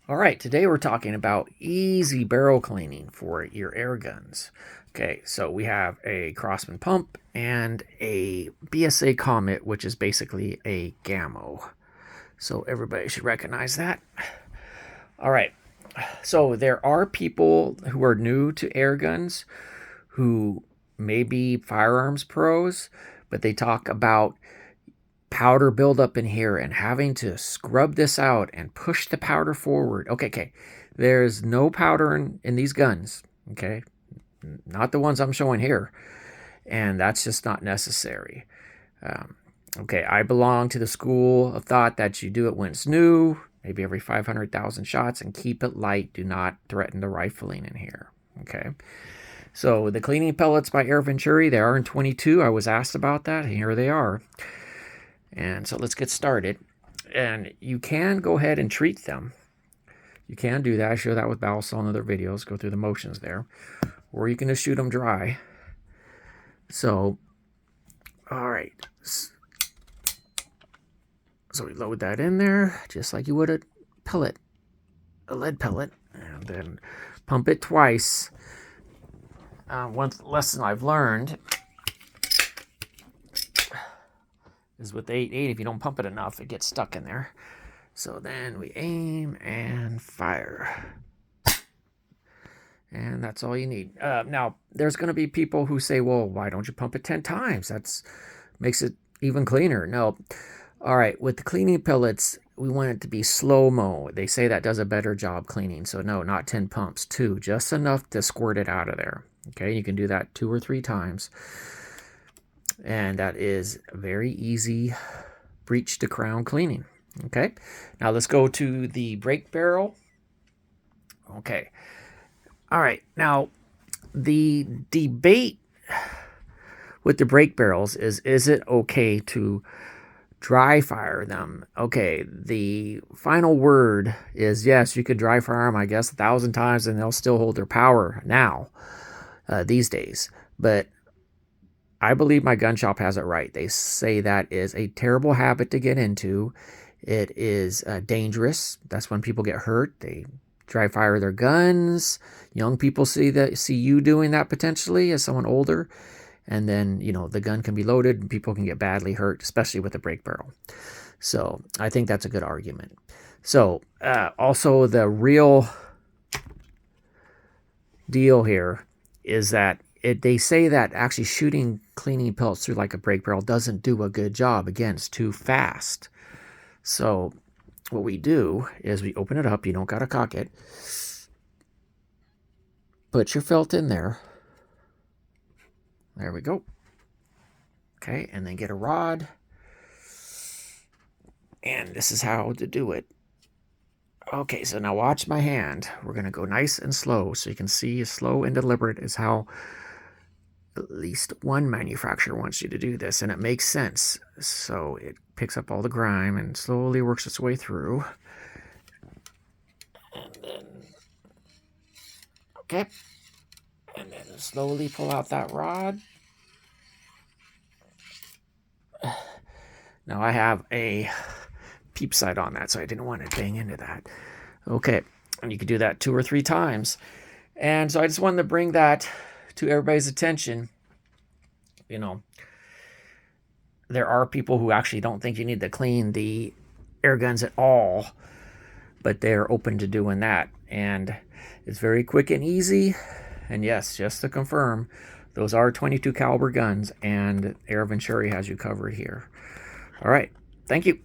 All right, today we're talking about easy barrel cleaning for your air guns. Okay, so we have a Crossman pump and a BSA Comet, which is basically a Gammo. So everybody should recognize that. All right, so there are people who are new to air guns who may be firearms pros, but they talk about powder buildup in here and having to scrub this out and push the powder forward. Okay. There's no powder in these guns. Okay. Not the ones I'm showing here. And that's just not necessary. Okay. I belong to the school of thought that you do it when it's new, maybe every 500,000 shots, and keep it light. Do not threaten the rifling in here. Okay. So the cleaning pellets by Venturi, they are in 22. I was asked about that. And here they are. And so let's get started. And you can go ahead and treat them. You can do that. I show that with balsa in other videos. Go through the motions there. Or you can just shoot them dry. So, all right. So we load that in there just like you would a pellet, a lead pellet. And then pump it twice. One lesson I've learned is with the 8.8, if you don't pump it enough, it gets stuck in there. So then we aim and fire. And that's all you need. Now, there's going to be people who say, well, why don't you pump it 10 times? That makes it even cleaner. No. All right, with the cleaning pellets, we want it to be slow-mo. They say that does a better job cleaning. So no, not 10 pumps, 2. Just enough to squirt it out of there. Okay, you can do that 2 or 3 times. And that is very easy breech to crown cleaning. Okay, now let's go to the brake barrel. Okay, all right, now the debate with the brake barrels is it okay to dry fire them? Okay, the final word is yes, you could dry fire them, I guess, 1,000 times and they'll still hold their power now, these days. But I believe my gun shop has it right. They say that is a terrible habit to get into. It is dangerous. That's when people get hurt. They dry fire their guns. Young people see you doing that potentially as someone older. And then, the gun can be loaded and people can get badly hurt, especially with a brake barrel. So I think that's a good argument. So also the real deal here is that they say that actually shooting cleaning pellets through like a brake barrel doesn't do a good job. Again, it's too fast. So what we do is we open it up. You don't got to cock it. Put your felt in there. There we go. Okay, and then get a rod. And this is how to do it. Okay, so now watch my hand. We're going to go nice and slow. So you can see slow and deliberate is how at least one manufacturer wants you to do this, and it makes sense. So it picks up all the grime and slowly works its way through. And then, okay, and then slowly pull out that rod. Now I have a peep sight on that, so I didn't want to bang into that. Okay, and you can do that 2 or 3 times. And so I just wanted to bring that to everybody's attention. There are people who actually don't think you need to clean the air guns at all, but they're open to doing that. And it's very quick and easy. And yes, just to confirm, those are 22 caliber guns, and Venturi has you covered here. All right, thank you.